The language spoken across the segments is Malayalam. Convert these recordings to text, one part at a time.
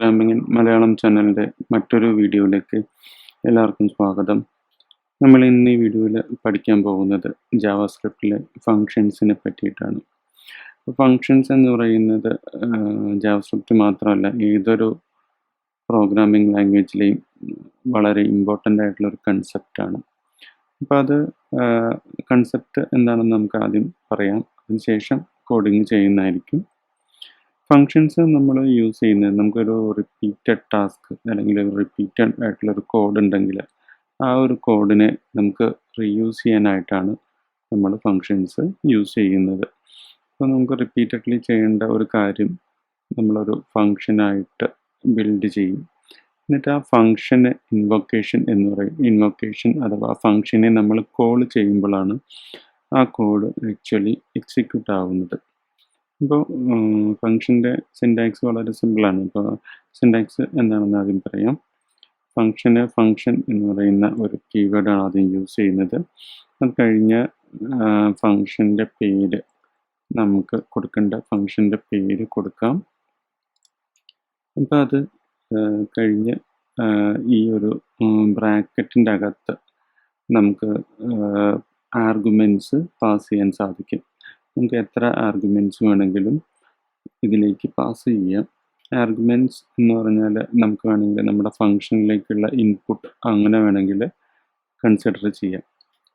പ്രോഗ്രാമിംഗ് ഇൻ മലയാളം ചാനലിൻ്റെ മറ്റൊരു വീഡിയോയിലേക്ക് എല്ലാവർക്കും സ്വാഗതം. നമ്മൾ ഇന്ന് ഈ വീഡിയോയിൽ പഠിക്കാൻ പോകുന്നത് ജാവാസ്ക്രിപ്റ്റിലെ ഫങ്ഷൻസിനെ പറ്റിയിട്ടാണ്. ഫങ്ഷൻസ് എന്ന് പറയുന്നത് ജാവാസ്ക്രിപ്റ്റ് മാത്രമല്ല, ഏതൊരു പ്രോഗ്രാമിംഗ് ലാംഗ്വേജിലെയും വളരെ ഇമ്പോർട്ടൻ്റ് ആയിട്ടുള്ളൊരു കൺസെപ്റ്റാണ്. അപ്പോൾ അത് കൺസെപ്റ്റ് എന്താണെന്ന് നമുക്ക് ആദ്യം പറയാം, അതിനുശേഷം കോഡിങ് ചെയ്യുന്നതായിരിക്കും. ഫങ്ഷൻസ് നമ്മൾ യൂസ് ചെയ്യുന്നത് നമുക്കൊരു റിപ്പീറ്റഡ് ടാസ്ക് അല്ലെങ്കിൽ ഒരു റിപ്പീറ്റഡ് ആയിട്ടുള്ളൊരു കോഡ് ഉണ്ടെങ്കിൽ ആ ഒരു കോഡിനെ നമുക്ക് റീയൂസ് ചെയ്യാനായിട്ടാണ് നമ്മൾ ഫങ്ഷൻസ് യൂസ് ചെയ്യുന്നത്. അപ്പോൾ നമുക്ക് റിപ്പീറ്റഡ്ലി ചെയ്യേണ്ട ഒരു കാര്യം നമ്മളൊരു ഫങ്ഷനായിട്ട് ബിൽഡ് ചെയ്യും. എന്നിട്ട് ആ ഫങ്ഷന് ഇൻവൊക്കേഷൻ എന്ന് പറയും. ഇൻവൊക്കേഷൻ അഥവാ ഫങ്ഷനെ നമ്മൾ കോൾ ചെയ്യുമ്പോഴാണ് ആ കോഡ് ആക്ച്വലി എക്സിക്യൂട്ട് ആവുന്നത്. ഇപ്പോൾ ഫങ്ഷൻ്റെ സിൻടാക്സ് വളരെ സിമ്പിളാണ്. ഇപ്പോൾ സിൻടാക്സ് എന്താണെന്ന് ആദ്യം പറയാം. ഫങ്ഷൻ എന്ന് പറയുന്ന ഒരു കീവേഡാണ് ആദ്യം യൂസ് ചെയ്യുന്നത്. അത് കഴിഞ്ഞ് ഫങ്ഷൻ്റെ പേര് നമുക്ക് കൊടുക്കേണ്ട ഫങ്ഷൻ്റെ പേര് കൊടുക്കാം. അപ്പോൾ അത് കഴിഞ്ഞ് ഈ ഒരു ബ്രാക്കറ്റിൻ്റെ അകത്ത് നമുക്ക് ആർഗ്യുമെൻറ്റ്സ് പാസ് ചെയ്യാൻ സാധിക്കും. നമുക്ക് എത്ര ആർഗ്യുമെൻറ്റ്സ് വേണമെങ്കിലും ഇതിലേക്ക് പാസ് ചെയ്യാം. ആർഗ്യുമെൻറ്റ്സ് എന്ന് പറഞ്ഞാൽ നമുക്ക് വേണമെങ്കിൽ നമ്മുടെ ഫങ്ഷനിലേക്കുള്ള ഇൻപുട്ട് അങ്ങനെ വേണമെങ്കിൽ കൺസിഡർ ചെയ്യാം.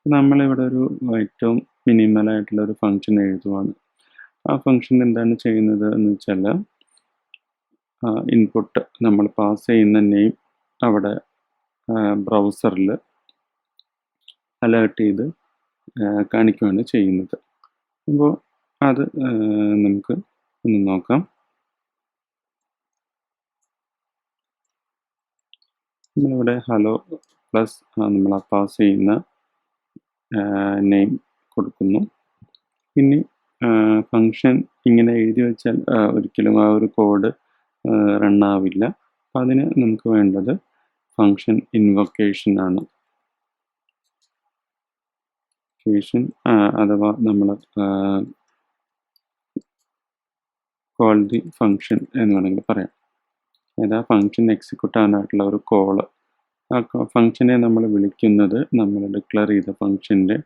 നമ്മളിവിടെ ഒരു ഏറ്റവും മിനിമലായിട്ടുള്ള ഒരു ഫങ്ഷൻ എഴുതുവാണ്. ആ ഫങ്ഷൻ എന്താണ് ചെയ്യുന്നത് എന്ന് വെച്ചാൽ ഇൻപുട്ട് നമ്മൾ പാസ് ചെയ്യുന്ന നെയിം അവിടെ ബ്രൗസറിൽ അലേർട്ട് ചെയ്ത് കാണിക്കുകയാണ് ചെയ്യുന്നത്. അപ്പോൾ അത് നമുക്ക് ഒന്ന് നോക്കാം. നമ്മളിവിടെ ഹലോ പ്ലസ് നമ്മൾ പാസ് ചെയ്യുന്ന നെയിം കൊടുക്കുന്നു. ഇനി ഫങ്ഷൻ ഇങ്ങനെ എഴുതി വെച്ചാൽ ഒരിക്കലും ആ ഒരു കോഡ് റണ്ണാവില്ല. അപ്പം അതിന് നമുക്ക് വേണ്ടത് ഫങ്ഷൻ ഇൻവൊക്കേഷൻ ആണ്. അഥവാ നമ്മൾ കോൾ ദി ഫങ്ഷൻ എന്ന് വേണമെങ്കിൽ പറയാം. അതായത് ആ ഫങ്ഷൻ എക്സിക്യൂട്ട് ആകാനായിട്ടുള്ള ഒരു കോള്. ആ ഫങ്ഷനെ നമ്മൾ വിളിക്കുന്നത് നമ്മൾ ഡിക്ലെയർ ചെയ്ത ഫങ്ഷൻ്റെ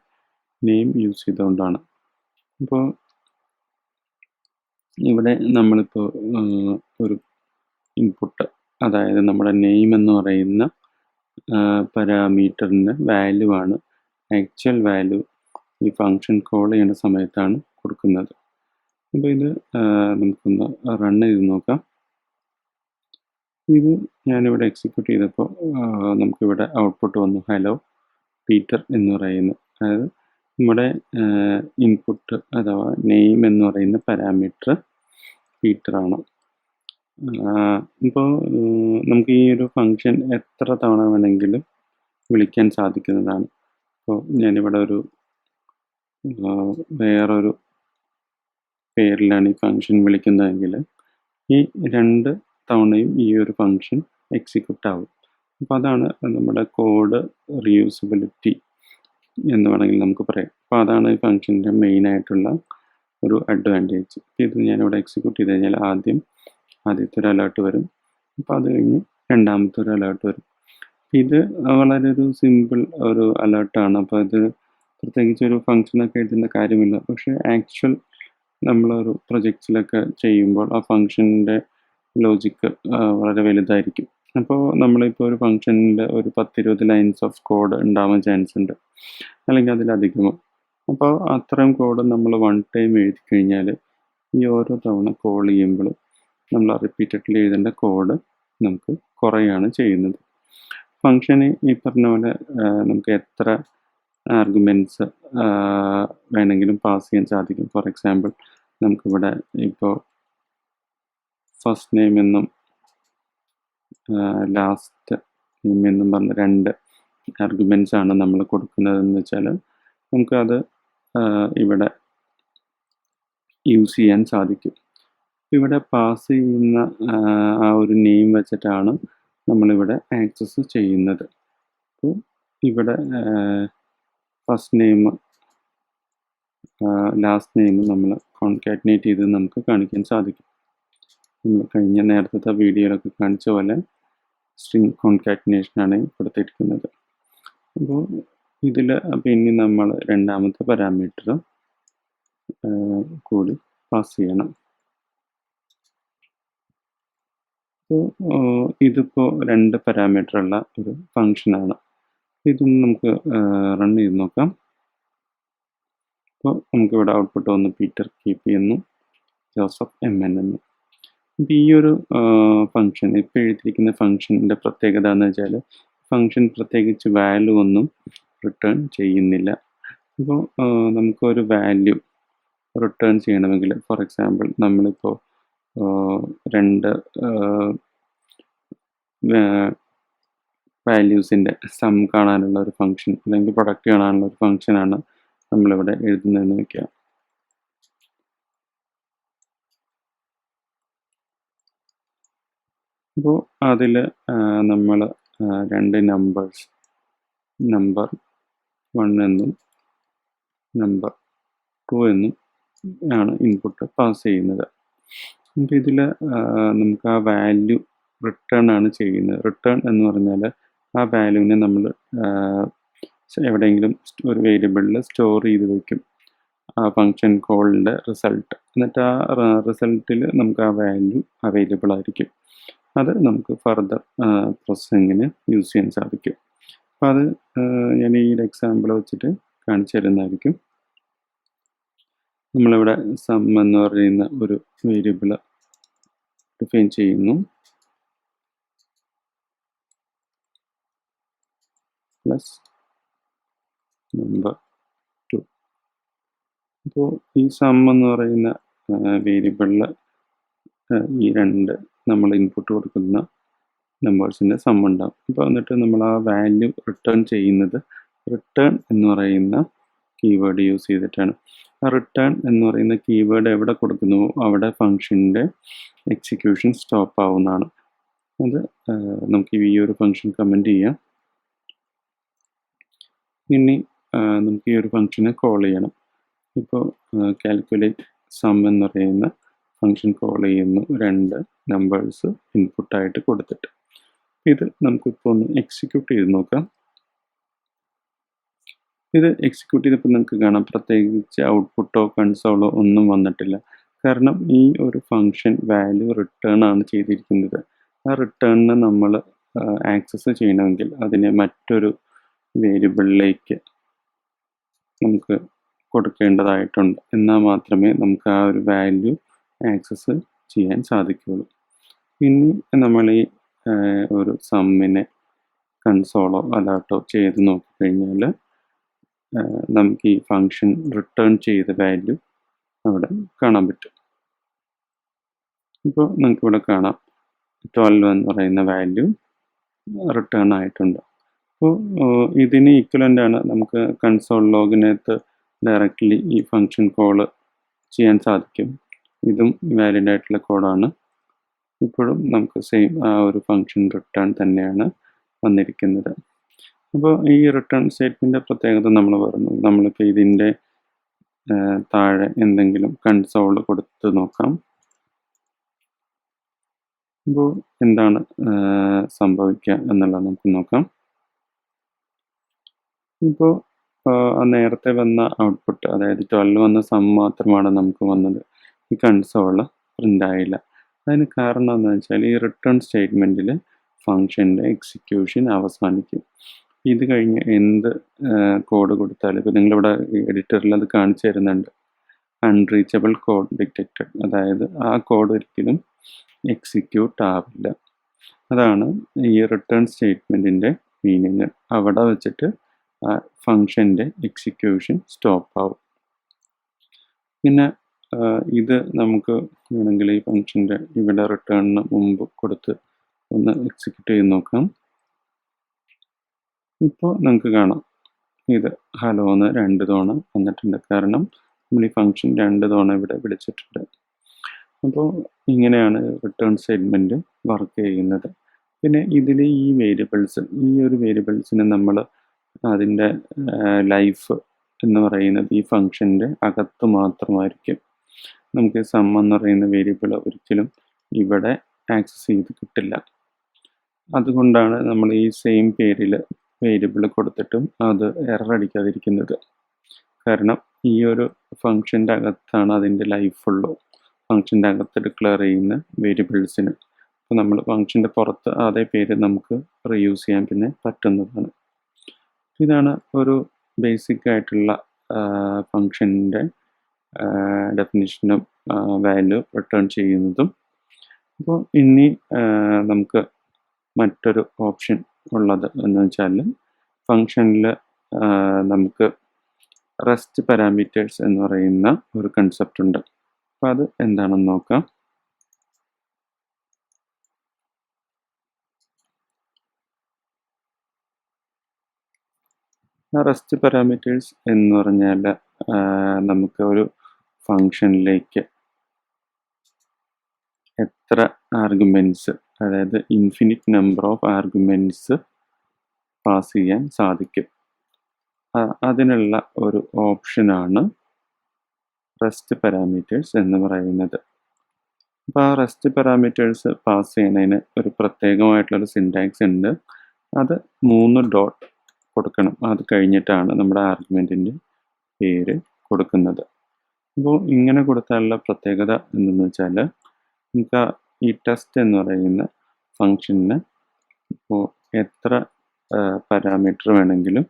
നെയിം യൂസ് ചെയ്തുകൊണ്ടാണ്. അപ്പോൾ ഇവിടെ നമ്മളിപ്പോൾ ഒരു ഇൻപുട്ട്, അതായത് നമ്മുടെ നെയിം എന്ന് പറയുന്ന പാരാമീറ്ററിൻ്റെ വാല്യൂ ആണ് ആക്ച്വൽ വാല്യൂ ഈ ഫങ്ഷൻ കോൾ ചെയ്യുന്ന സമയത്താണ് കൊടുക്കുന്നത്. അപ്പോൾ ഇത് നമുക്കൊന്ന് റൺ ചെയ്ത് നോക്കാം. ഇത് ഞാനിവിടെ എക്സിക്യൂട്ട് ചെയ്തപ്പോൾ നമുക്കിവിടെ ഔട്ട്പുട്ട് വന്നു ഹലോ പീറ്റർ എന്ന് പറയുന്ന, അതായത് നമ്മുടെ ഇൻപുട്ട് അഥവാ നെയിം എന്ന് പറയുന്ന പാരാമീറ്റർ പീറ്ററാണ്. ഇപ്പോൾ നമുക്ക് ഈ ഒരു ഫങ്ഷൻ എത്ര തവണ വേണമെങ്കിലും വിളിക്കാൻ സാധിക്കുന്നതാണ്. അപ്പോൾ ഞാനിവിടെ ഒരു വേറൊരു പേരിലാണ് ഈ ഫങ്ഷൻ വിളിക്കുന്നതെങ്കിൽ ഈ 2 തവണയും ഈ ഒരു ഫങ്ഷൻ എക്സിക്യൂട്ട് ആവും. അപ്പോൾ അതാണ് നമ്മുടെ കോഡ് റീയൂസബിലിറ്റി എന്ന് വേണമെങ്കിൽ നമുക്ക് പറയാം. അപ്പോൾ അതാണ് ഈ ഫങ്ഷൻ്റെ മെയിനായിട്ടുള്ള ഒരു അഡ്വാൻറ്റേജ്. ഇത് ഞാനിവിടെ എക്സിക്യൂട്ട് ചെയ്ത് കഴിഞ്ഞാൽ ആദ്യത്തെ ഒരു അലേർട്ട് വരും. അപ്പോൾ അത് കഴിഞ്ഞ് രണ്ടാമത്തെ ഒരു അലേർട്ട് വരും. ഇത് വളരെ ഒരു സിമ്പിൾ ഒരു അലേർട്ടാണ്. അപ്പോൾ ഇത് പ്രത്യേകിച്ച് ഒരു ഫങ്ഷനൊക്കെ എഴുതുന്ന കാര്യമില്ല. പക്ഷേ ആക്ച്വൽ നമ്മളൊരു പ്രൊജക്ട്സിലൊക്കെ ചെയ്യുമ്പോൾ ആ ഫങ്ഷൻ്റെ ലോജിക്ക് വളരെ വലുതായിരിക്കും. അപ്പോൾ നമ്മളിപ്പോൾ ഒരു ഫങ്ഷനിൽ ഒരു 10-20 ലൈൻസ് ഓഫ് കോഡ് ഉണ്ടാവാൻ ചാൻസ് ഉണ്ട്, അല്ലെങ്കിൽ അതിലധികമോ. അപ്പോൾ അത്രയും കോഡ് നമ്മൾ വൺ ടൈം എഴുതി കഴിഞ്ഞാൽ ഈ ഓരോ തവണ കോൾ ചെയ്യുമ്പോൾ നമ്മൾ റിപ്പീറ്റഡ്ലി എഴുതേണ്ട കോഡ് നമുക്ക് കുറയാണ് ചെയ്യുന്നത്. ഫങ്ഷന് ഈ പറഞ്ഞ പോലെ നമുക്ക് എത്ര ആർഗ്യുമെൻറ്റ്സ് വേണമെങ്കിലും പാസ് ചെയ്യാൻ സാധിക്കും. ഫോർ എക്സാമ്പിൾ നമുക്കിവിടെ ഇപ്പോൾ ഫസ്റ്റ് നെയിം എന്നും ലാസ്റ്റ് നെയിം എന്നും പറഞ്ഞ 2 ആർഗ്യുമെൻറ്റ്സ് ആണ് നമ്മൾ കൊടുക്കുന്നതെന്ന് വെച്ചാൽ നമുക്കത് ഇവിടെ യൂസ് ചെയ്യാൻ സാധിക്കും. ഇവിടെ പാസ് ചെയ്യുന്ന ആ ഒരു നെയിം വെച്ചിട്ടാണ് നമ്മളിവിടെ ആക്സസ് ചെയ്യുന്നത്. അപ്പോൾ ഇവിടെ ഫസ്റ്റ് നെയിം ലാസ്റ്റ് നെയിം നമ്മൾ കോൺകാറ്റിനേറ്റ് ചെയ്ത് നമുക്ക് കാണിക്കാൻ സാധിക്കും. കഴിഞ്ഞ നേരത്തെ വീഡിയോയിലൊക്കെ കാണിച്ച പോലെ സ്ട്രിംഗ് കോൺകാറ്റിനേഷനാണ് കൊടുത്തിരിക്കുന്നത്. അപ്പോൾ ഇതിൽ പിന്നെ നമ്മൾ രണ്ടാമത്തെ പാരാമീറ്റർ കൂടി പാസ് ചെയ്യണം. അപ്പോൾ ഇതിപ്പോൾ 2 പാരാമീറ്ററുള്ള ഒരു ഫംഗ്ഷനാണ്. ഇതൊന്ന് നമുക്ക് റൺ ചെയ്ത് നോക്കാം. അപ്പോൾ നമുക്കിവിടെ ഔട്ട്പുട്ട് വന്ന് പീറ്റർ കീപ്പ് ചെയ്യുന്നു, ജോസഫ് MN എന്ന്. അപ്പോൾ ഈ ഒരു ഫംഗ്ഷൻ ഇപ്പോൾ എഴുതിയിരിക്കുന്ന ഫംഗ്ഷൻ്റെ പ്രത്യേകത എന്ന് വെച്ചാൽ ഫംഗ്ഷൻ പ്രത്യേകിച്ച് വാല്യൂ ഒന്നും റിട്ടേൺ ചെയ്യുന്നില്ല. അപ്പോൾ നമുക്കൊരു വാല്യൂ റിട്ടേൺ ചെയ്യണമെങ്കിൽ, ഫോർ എക്സാമ്പിൾ നമ്മളിപ്പോൾ 2 വാല്യൂസിൻ്റെ സം കാണാനുള്ള ഒരു ഫംഗ്ഷൻ അല്ലെങ്കിൽ പ്രൊഡക്റ്റ് കാണാനുള്ള ഒരു ഫംഗ്ഷനാണ് നമ്മളിവിടെ എഴുതുന്നതെന്ന് വയ്ക്കുക. അപ്പോൾ അതിൽ നമ്മൾ 2 നമ്പേഴ്സ്, നമ്പർ 1 എന്നും നമ്പർ 2 എന്നും ആണ് ഇൻപുട്ട് പാസ് ചെയ്യുന്നത്. അപ്പോൾ ഇതിൽ നമുക്ക് ആ വാല്യൂ റിട്ടേൺ ആണ് ചെയ്യുന്നത്. റിട്ടേൺ എന്ന് പറഞ്ഞാൽ ആ വാല്യൂവിനെ നമ്മൾ എവിടെയെങ്കിലും ഒരു വേരിയബിളിൽ സ്റ്റോർ ചെയ്ത് വയ്ക്കും, ആ ഫംഗ്ഷൻ കോളിൻ്റെ റിസൾട്ട്. എന്നിട്ട് ആ റിസൾട്ടിൽ നമുക്ക് ആ വാല്യൂ അവൈലബിൾ ആയിരിക്കും. അത് നമുക്ക് ഫർദർ പ്രോസസ്സിങ്ങിന് യൂസ് ചെയ്യാൻ സാധിക്കും. അപ്പോൾ അത് ഞാൻ ഈ ഒരു എക്സാമ്പിൾ വെച്ചിട്ട് കാണിച്ചു തരുന്നതായിരിക്കും. നമ്മളിവിടെ സം എന്ന് പറയുന്ന ഒരു വേരിയബിൾ ഡിഫൈൻ ചെയ്യുന്നു, പ്ലസ് നമ്പർ 2. അപ്പോൾ ഈ സം എന്ന് പറയുന്ന വേരിയബിളിൽ ഈ 2 നമ്മൾ ഇൻപുട്ട് കൊടുക്കുന്ന നമ്പേഴ്സിൻ്റെ സം ഉണ്ടാകും. അപ്പോൾ എന്നിട്ട് നമ്മൾ ആ വാല്യൂ റിട്ടേൺ ചെയ്യുന്നത് റിട്ടേൺ എന്ന് പറയുന്ന കീവേഡ് യൂസ് ചെയ്തിട്ടാണ്. ആ റിട്ടേൺ എന്ന് പറയുന്ന കീവേഡ് എവിടെ കൊടുക്കുന്നുവോ അവിടെ ഫംഗ്ഷൻ്റെ എക്സിക്യൂഷൻ സ്റ്റോപ്പ് ആവുന്നതാണ്. അത് നമുക്ക് ഈ ഒരു ഫംഗ്ഷൻ കമൻറ്റ് ചെയ്യാം. ഇനി നമുക്ക് ഈ ഒരു ഫംഗ്ഷനെ കോൾ ചെയ്യണം. ഇപ്പോൾ കാൽക്കുലേറ്റ് സം എന്ന് പറയുന്ന ഫംഗ്ഷൻ കോൾ ചെയ്യുന്നു 2 നമ്പേഴ്സ് ഇൻപുട്ടായിട്ട് കൊടുത്തിട്ട്. ഇത് നമുക്കിപ്പോൾ ഒന്ന് എക്സിക്യൂട്ട് ചെയ്ത് നോക്കാം. ഇത് എക്സിക്യൂട്ട് ചെയ്തപ്പോൾ നിങ്ങൾക്ക് കാണാം പ്രത്യേകിച്ച് ഔട്ട്പുട്ടോ കൺസോളോ ഒന്നും വന്നിട്ടില്ല. കാരണം ഈ ഒരു ഫംഗ്ഷൻ വാല്യൂ റിട്ടേൺ ആണ് ചെയ്തിരിക്കുന്നത്. ആ റിട്ടേണിന് നമ്മൾ ആക്സസ് ചെയ്യണമെങ്കിൽ അതിനെ മറ്റൊരു വേരിയബിളിലേക്ക് നമുക്ക് കൊടുക്കേണ്ടതായിട്ടുണ്ട്. എന്നാൽ മാത്രമേ നമുക്ക് ആ ഒരു വാല്യൂ ആക്സസ് ചെയ്യാൻ സാധിക്കുകയുള്ളൂ. ഇനി നമ്മൾ ഈ ഒരു സമ്മിനെ കൺസോളോ അലാട്ടോ ചെയ്ത് നോക്കിക്കഴിഞ്ഞാൽ നമുക്ക് ഈ ഫംഗ്ഷൻ റിട്ടേൺ ചെയ്ത വാല്യൂ അവിടെ കാണാൻ പറ്റും. ഇപ്പോൾ നമുക്കിവിടെ കാണാം 12 എന്ന് പറയുന്ന വാല്യൂ റിട്ടേൺ ആയിട്ടുണ്ട്. അപ്പോൾ ഇതിന് ഈക്വലൻ്റ് ആണ് നമുക്ക് കൺസോൾ ലോഗിനകത്ത് ഡയറക്റ്റ്ലി ഈ ഫംഗ്ഷൻ കോൾ ചെയ്യാൻ സാധിക്കും. ഇതും വാലിഡ് ആയിട്ടുള്ള കോഡാണ്. ഇപ്പോഴും നമുക്ക് സെയിം ആ ഒരു ഫംഗ്ഷൻ റിട്ടേൺ തന്നെയാണ് വന്നിരിക്കുന്നത്. അപ്പോൾ ഈ റിട്ടേൺ സ്റ്റേറ്റ്മെൻറ്റിൻ്റെ പ്രത്യേകത നമ്മൾ പറഞ്ഞു. നമ്മളിപ്പോൾ ഇതിൻ്റെ താഴെ എന്തെങ്കിലും കൺസോൾ കൊടുത്ത് നോക്കാം. അപ്പോൾ എന്താണ് സംഭവിക്കുക എന്നുള്ളത് നമുക്ക് നോക്കാം. ഇപ്പോൾ നേരത്തെ വന്ന ഔട്ട്പുട്ട്, അതായത് 12 വന്ന സം മാത്രമാണ് നമുക്ക് വന്നത്. ഈ കൺസോൾ പ്രിൻ്റ് ആയില്ല. അതിന് കാരണം എന്താണെന്ന് വെച്ചാൽ ഈ റിട്ടേൺ സ്റ്റേറ്റ്മെൻറ്റിൽ ഫംഗ്ഷൻ്റെ എക്സിക്യൂഷൻ അവസാനിക്കും. ഇത് കഴിഞ്ഞ് എന്ത് കോഡ് കൊടുത്താലും, ഇപ്പോൾ നിങ്ങളിവിടെ എഡിറ്ററിൽ അത് കാണിച്ചു തരുന്നുണ്ട്, അൺറീച്ചബിൾ കോഡ് ഡിറ്റക്റ്റഡ്, അതായത് ആ കോഡ് ഒരിക്കലും എക്സിക്യൂട്ട് ആവില്ല. അതാണ് ഈ റിട്ടേൺ സ്റ്റേറ്റ്മെൻറ്റിൻ്റെ മീനിങ്. അവിടെ വെച്ചിട്ട് ആ ഫംഗ്ഷൻ്റെ എക്സിക്യൂഷൻ സ്റ്റോപ്പ് ആവും. പിന്നെ ഇത് നമുക്ക് വേണമെങ്കിൽ ഈ ഫംഗ്ഷൻ്റെ ഇവിടെ റിട്ടേണിന് മുമ്പ് കൊടുത്ത് ഒന്ന് എക്സിക്യൂട്ട് ചെയ്ത് നോക്കാം. ഇപ്പോൾ നിങ്ങൾക്ക് കാണാം ഇത് ഹലോ എന്ന് 2 തവണ വന്നിട്ടുണ്ട്. കാരണം നമ്മൾ ഈ ഫംഗ്ഷൻ 2 തവണ ഇവിടെ വിളിച്ചിട്ടുണ്ട്. അപ്പോൾ ഇങ്ങനെയാണ് റിട്ടേൺ സ്റ്റേറ്റ്മെൻറ്റ് വർക്ക് ചെയ്യുന്നത്. പിന്നെ ഇതിൽ ഈ വേരിയബിൾസ്, ഈ ഒരു വേരിയബിൾസിന് നമ്മൾ അതിൻ്റെ ലൈഫ് എന്ന് പറയുന്നത് ഈ ഫംഗ്ഷൻ്റെ അകത്ത് മാത്രമായിരിക്കും. നമുക്ക് സം എന്ന് പറയുന്ന വേരിയബിൾ ഒരിക്കലും ഇവിടെ ആക്സസ് ചെയ്ത് കിട്ടില്ല. അതുകൊണ്ടാണ് നമ്മൾ ഈ സെയിം പേരിൽ വേരിയബിൾ കൊടുത്തിട്ടും അത് എറർ അടിക്കാതിരിക്കുന്നത്. കാരണം ഈ ഒരു ഫംഗ്ഷൻ്റെ അകത്താണ് അതിൻ്റെ ലൈഫുള്ളൂ. ഫംഗ്ഷൻ്റെ അകത്ത് ഡിക്ലെയർ ചെയ്യുന്ന വേരിയബിൾസിന്. അപ്പോൾ നമ്മൾ ഫംഗ്ഷൻ്റെ പുറത്ത് അതേ പേര് നമുക്ക് റീയൂസ് ചെയ്യാൻ പിന്നെ പറ്റുന്നതാണ്. ഇതാണ് ഒരു ബേസിക് ആയിട്ടുള്ള ഫംഗ്ഷൻ്റെ ഡെഫിനിഷനും വാല്യൂ റിട്ടേൺ ചെയ്യുന്നതും. അപ്പോൾ ഇനി നമുക്ക് മറ്റൊരു ഓപ്ഷൻ ഉള്ളത് എന്ന് വെച്ചാൽ ഫംഗ്ഷനിൽ നമുക്ക് റെസ്റ്റ് പാരാമീറ്റേഴ്സ് എന്ന് പറയുന്ന ഒരു കൺസെപ്റ്റ് ഉണ്ട്. അപ്പോൾ അത് എന്താണെന്ന് നോക്കാം. റെസ്റ്റ് പാരാമീറ്റേഴ്സ് എന്ന് പറഞ്ഞാൽ നമുക്ക് ഒരു ഫംഗ്ഷനിലേക്ക് എത്ര ആർഗ്യുമെൻറ്റ്സ്, അതായത് infinite number of arguments pass ചെയ്യാൻ സാധിക്കും. അതിനുള്ള ഒരു ഓപ്ഷനാണ് റെസ്റ്റ് പാരാമീറ്റേഴ്സ് എന്ന് പറയുന്നത്. അപ്പോൾ ആ റെസ്റ്റ് പാരാമീറ്റേഴ്സ് പാസ് ചെയ്യുന്നതിന് ഒരു പ്രത്യേകമായിട്ടുള്ളൊരു സിൻടാക്സ് ഉണ്ട്. അത് 3 ഡോട്ട് കൊടുക്കണം. അത് കഴിഞ്ഞിട്ടാണ് നമ്മുടെ ആർഗ്യുമെൻറ്റിൻ്റെ പേര് കൊടുക്കുന്നത്. അപ്പോൾ ഇങ്ങനെ കൊടുത്താലുള്ള പ്രത്യേകത എന്തെന്ന് വെച്ചാൽ നമുക്ക് ഈ ടെസ്റ്റ് എന്ന് പറയുന്ന ഫംഗ്ഷന് ഇപ്പോൾ എത്ര പാരാമീറ്റർ വേണമെങ്കിലും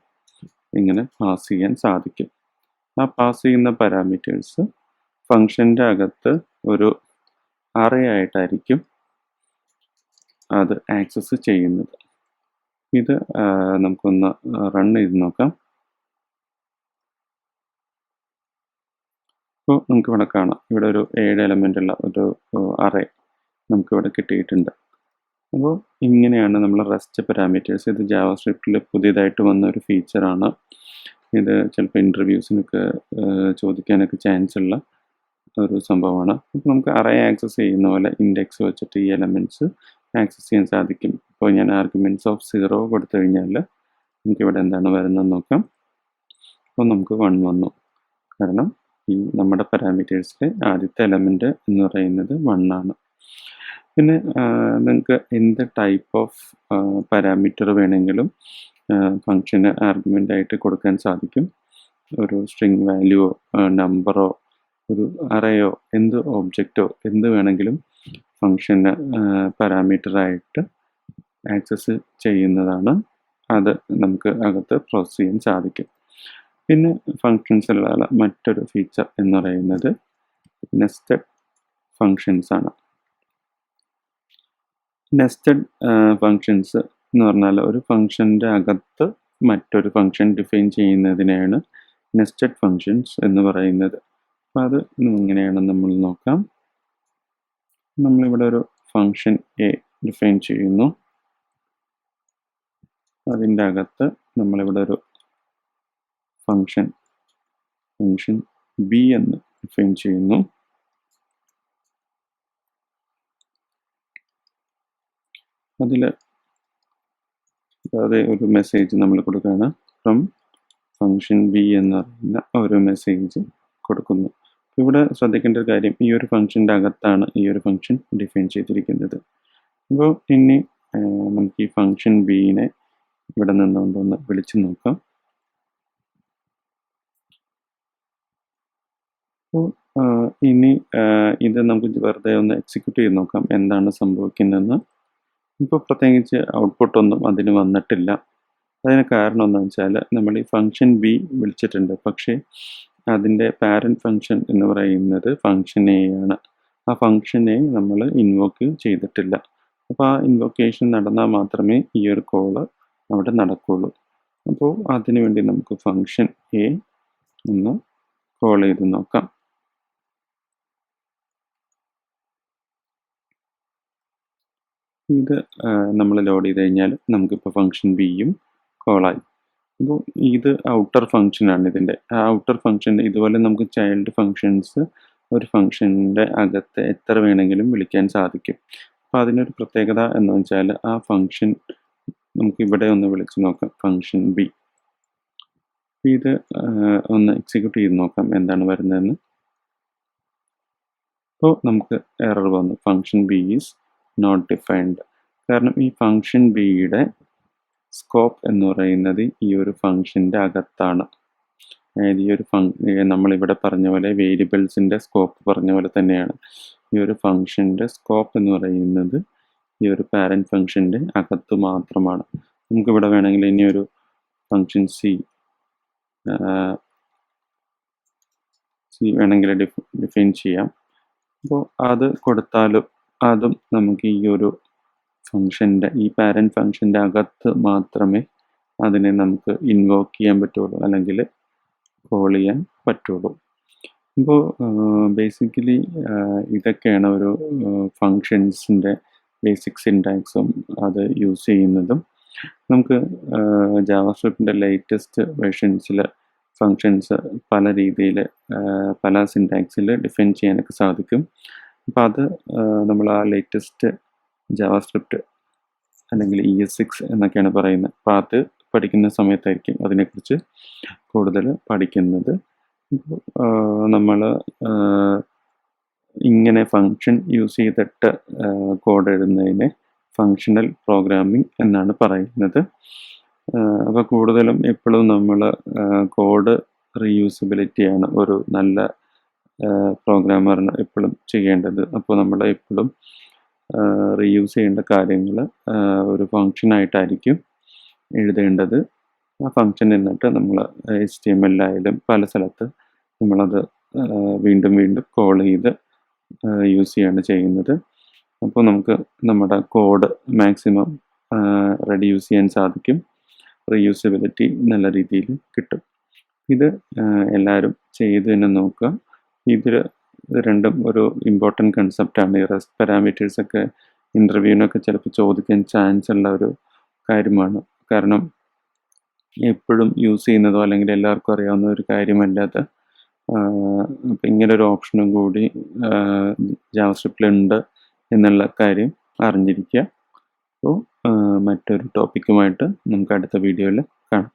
ഇങ്ങനെ പാസ് ചെയ്യാൻ സാധിക്കും. ആ പാസ് ചെയ്യുന്ന പാരാമീറ്റേഴ്സ് ഫംഗ്ഷൻ്റെ അകത്ത് ഒരു അറേ ആയിട്ടായിരിക്കും അത് ആക്സസ് ചെയ്യുന്നത്. ഇത് നമുക്കൊന്ന് റൺ ചെയ്ത് നോക്കാം. അപ്പോൾ നമുക്കിവിടെ കാണാം, ഇവിടെ ഒരു 7 എലമെൻ്റ് ഉള്ള ഒരു അറേ നമുക്കിവിടെ കിട്ടിയിട്ടുണ്ട്. അപ്പോൾ ഇങ്ങനെയാണ് നമ്മൾ റെസ്റ്റ് പാരാമീറ്റേഴ്സ്. ഇത് ജാവാസ്ക്രിപ്റ്റിൽ പുതിയതായിട്ട് വന്ന ഒരു ഫീച്ചറാണ്. ഇത് ചിലപ്പോൾ ഇൻ്റർവ്യൂസിനൊക്കെ ചോദിക്കാനൊക്കെ ചാൻസ് ഉള്ള ഒരു സംഭവമാണ്. അപ്പോൾ നമുക്ക് അറേ ആക്സസ് ചെയ്യുന്ന പോലെ ഇൻഡെക്സ് വെച്ചിട്ട് ഈ എലമെൻറ്റ്സ് ആക്സസ് ചെയ്യാൻ സാധിക്കും. ഇപ്പോൾ ഞാൻ ആർഗ്യുമെൻറ്റ്സ് ഓഫ് 0 കൊടുത്തു കഴിഞ്ഞാൽ നമുക്കിവിടെ എന്താണ് വരുന്നതെന്ന് നോക്കാം. അപ്പോൾ നമുക്ക് 1 വന്നു. കാരണം ഈ നമ്മുടെ പാരാമീറ്റേഴ്സിലെ ആദ്യത്തെ എലമെൻറ്റ് എന്ന് പറയുന്നത് 1 ആണ്. പിന്നെ നിങ്ങൾക്ക് എന്ത് ടൈപ്പ് ഓഫ് പാരാമീറ്റർ വേണമെങ്കിലും ഫംഗ്ഷന് ആർഗ്യുമെൻ്റ് ആയിട്ട് കൊടുക്കാൻ സാധിക്കും. ഒരു സ്ട്രിങ് വാല്യൂവോ നമ്പറോ ഒരു അറേയോ എന്ത് ഓബ്ജക്റ്റോ എന്ത് വേണമെങ്കിലും ഫംഗ്ഷന് പാരാമീറ്ററായിട്ട് ആക്സസ് ചെയ്യുന്നതാണ്. അത് നമുക്ക് അകത്ത് പ്രോസസ് ചെയ്യാൻ സാധിക്കും. പിന്നെ ഫങ്ഷൻസിലുള്ള മറ്റൊരു ഫീച്ചർ എന്ന് പറയുന്നത് നെസ്റ്റഡ് ഫങ്ഷൻസ് ആണ്. നെസ്റ്റഡ് ഫങ്ഷൻസ് എന്ന് പറഞ്ഞാൽ ഒരു ഫംഗ്ഷൻ്റെ അകത്ത് മറ്റൊരു ഫംഗ്ഷൻ ഡിഫൈൻ ചെയ്യുന്നതിനെയാണ് നെസ്റ്റഡ് ഫങ്ഷൻസ് എന്ന് പറയുന്നത്. അപ്പോൾ അത് എങ്ങനെയാണെന്ന് നമ്മൾ നോക്കാം. നമ്മളിവിടെ ഒരു ഫംഗ്ഷൻ എ ഡിഫൈൻ ചെയ്യുന്നു. അതിൻ്റെ അകത്ത് നമ്മളിവിടെ ഒരു ഫംഗ്ഷൻ ബി എന്ന് ഡിഫൈൻ ചെയ്യുന്നു. അതിൽ അതെ ഒരു മെസ്സേജ് നമ്മൾ കൊടുക്കുകയാണ്. ഫ്രം ഫംഗ്ഷൻ ബി എന്ന് പറയുന്ന ഒരു മെസ്സേജ് കൊടുക്കുന്നു. ഇവിടെ ശ്രദ്ധിക്കേണ്ട ഒരു കാര്യം, ഈ ഒരു ഫംഗ്ഷൻ്റെ അകത്താണ് ഈ ഒരു ഫംഗ്ഷൻ ഡിഫൈൻ ചെയ്തിരിക്കുന്നത്. അപ്പോൾ ഇനി നമുക്ക് ഈ ഫംഗ്ഷൻ ബിനെ ഇവിടെ നിന്നുകൊണ്ടൊന്ന് വിളിച്ചു നോക്കാം. അപ്പോൾ ഇനി ഇത് നമുക്ക് വെറുതെ ഒന്ന് എക്സിക്യൂട്ട് ചെയ്ത് നോക്കാം എന്താണ് സംഭവിക്കുന്നതെന്ന്. ഇപ്പോൾ പ്രത്യേകിച്ച് ഔട്ട്പുട്ടൊന്നും അതിന് വന്നിട്ടില്ല. അതിന് കാരണം എന്താണെന്ന് വെച്ചാൽ നമ്മൾ ഈ ഫംഗ്ഷൻ ബി വിളിച്ചിട്ടുണ്ട്, പക്ഷേ അതിൻ്റെ പാരൻറ്റ് ഫംഗ്ഷൻ എന്ന് പറയുന്നത് ഫംഗ്ഷൻ എ ആണ്. ആ ഫംഗ്ഷൻ എ നമ്മൾ ഇൻവോക്ക് ചെയ്തിട്ടില്ല. അപ്പോൾ ആ ഇൻവോക്കേഷൻ നടന്നാൽ മാത്രമേ ഈ ഒരു കോള് അവിടെ നടക്കുകയുള്ളൂ. അപ്പോൾ അതിനു വേണ്ടി നമുക്ക് ഫംഗ്ഷൻ എ ഒന്ന് കോൾ ചെയ്ത് നോക്കാം. ഇത് നമ്മൾ ലോഡ് ചെയ്ത് കഴിഞ്ഞാൽ നമുക്കിപ്പോൾ ഫംഗ്ഷൻ ബിയും കോളായി. അപ്പോൾ ഇത് ഔട്ടർ ഫംഗ്ഷനാണ് ഇതിൻ്റെ. ആ ഔട്ടർ ഫംഗ്ഷൻ ഇതുപോലെ നമുക്ക് ചൈൽഡ് ഫംഗ്ഷൻസ് ഒരു ഫംഗ്ഷൻ്റെ അകത്ത് എത്ര വേണമെങ്കിലും വിളിക്കാൻ സാധിക്കും. അപ്പോൾ അതിനൊരു പ്രത്യേകത എന്ന് വെച്ചാൽ ആ ഫംഗ്ഷൻ നമുക്ക് ഇവിടെ ഒന്ന് വിളിച്ച് നോക്കാം, ഫംഗ്ഷൻ ബി. ഇത് ഒന്ന് എക്സിക്യൂട്ട് ചെയ്ത് നോക്കാം എന്താണ് വരുന്നതെന്ന്. അപ്പോൾ നമുക്ക് എറർ വന്നു, function b is not defined. കാരണം ഈ ഫംഗ്ഷൻ ബിയുടെ സ്കോപ്പ് എന്ന് പറയുന്നത് ഈ ഒരു ഫംഗ്ഷൻ്റെ അകത്താണ്. അതായത് ഈ ഒരു നമ്മളിവിടെ പറഞ്ഞ പോലെ വേരിയബിൾസിൻ്റെ സ്കോപ്പ് പറഞ്ഞ പോലെ തന്നെയാണ് ഈ ഒരു ഫംഗ്ഷൻ്റെ സ്കോപ്പ് എന്ന് പറയുന്നത് ഈ ഒരു പാരൻറ്റ് ഫംഗ്ഷൻ്റെ അകത്ത് മാത്രമാണ്. നമുക്കിവിടെ വേണമെങ്കിൽ ഇനി ഒരു ഫംഗ്ഷൻ സി വേണമെങ്കിൽ ഡിഫൈൻ ചെയ്യാം. അപ്പോൾ അത് കൊടുത്താലും അതും നമുക്ക് ഈ ഒരു ഫംഗ്ഷൻ്റെ ഈ പാരൻറ്റ് ഫംഗ്ഷൻ്റെ അകത്ത് മാത്രമേ അതിനെ നമുക്ക് ഇൻവോക്ക് ചെയ്യാൻ പറ്റുള്ളൂ, അല്ലെങ്കിൽ കോൾ ചെയ്യാൻ പറ്റുള്ളൂ. അപ്പോൾ ബേസിക്കലി ഇതൊക്കെയാണ് ഒരു ഫങ്ഷൻസിൻ്റെ ബേസിക് സിൻടാക്സും അത് യൂസ് ചെയ്യുന്നതും. നമുക്ക് ജാവാസ്ക്രിപ്റ്റിൻ്റെ ലേറ്റസ്റ്റ് വേർഷൻസിൽ ഫങ്ഷൻസ് പല രീതിയിൽ പല സിൻടാക്സിൽ ഡിഫൈൻ ചെയ്യാനൊക്കെ സാധിക്കും. അപ്പോൾ അത് നമ്മൾ ആ ലേറ്റസ്റ്റ് ജാവാസ്ക്രിപ്റ്റ് അല്ലെങ്കിൽ ES6 എന്നൊക്കെയാണ് പറയുന്നത്. അപ്പോൾ അത് പഠിക്കുന്ന സമയത്തായിരിക്കും അതിനെക്കുറിച്ച് കൂടുതൽ പഠിക്കുന്നത്. നമ്മൾ ഇങ്ങനെ ഫങ്ഷൻ യൂസ് ചെയ്തിട്ട് കോഡ് എഴുതുന്നതിനെ ഫങ്ഷണൽ പ്രോഗ്രാമിംഗ് എന്നാണ് പറയുന്നത്. അപ്പോൾ കൂടുതലും എപ്പോഴും നമ്മൾ കോഡ് റീയൂസബിലിറ്റിയാണ് ഒരു നല്ല പ്രോഗ്രാമറിന് എപ്പോഴും ചെയ്യേണ്ടത്. അപ്പോൾ നമ്മൾ എപ്പോഴും റീയൂസ് ചെയ്യേണ്ട കാര്യങ്ങൾ ഒരു ഫങ്ഷനായിട്ടായിരിക്കും എഴുതേണ്ടത്. ആ ഫങ്ഷൻ എന്നിട്ട് നമ്മൾ HTML ആയാലും പല സ്ഥലത്ത് നമ്മളത് വീണ്ടും വീണ്ടും കോൾ ചെയ്ത് യൂസ് ചെയ്യാണ് ചെയ്യുന്നത്. അപ്പോൾ നമുക്ക് നമ്മുടെ കോഡ് മാക്സിമം റെഡ്യൂസ് ചെയ്യാൻ സാധിക്കും, റീയൂസബിലിറ്റി നല്ല രീതിയിൽ കിട്ടും. ഇത് എല്ലാവരും ചെയ്ത് തന്നെ നോക്കുക. ഇത് രണ്ടും ഒരു ഇമ്പോർട്ടൻറ്റ് കൺസെപ്റ്റാണ്. ഈ റെസ്റ്റ് പാരാമീറ്റേഴ്സൊക്കെ ഇൻ്റർവ്യൂവിനൊക്കെ ചിലപ്പോൾ ചോദിക്കാൻ ചാൻസ് ഉള്ള ഒരു കാര്യമാണ്. കാരണം എപ്പോഴും യൂസ് ചെയ്യുന്നതോ അല്ലെങ്കിൽ എല്ലാവർക്കും അറിയാവുന്ന ഒരു കാര്യമല്ലാതെ അപ്പം ഇങ്ങനൊരു ഓപ്ഷനും കൂടി ജാവാസ്ക്രിപ്റ്റിലുണ്ട് എന്നുള്ള കാര്യം അറിഞ്ഞിരിക്കുക. അപ്പോൾ മറ്റൊരു ടോപ്പിക്കുമായിട്ട് നമുക്ക് അടുത്ത വീഡിയോയിൽ കാണാം.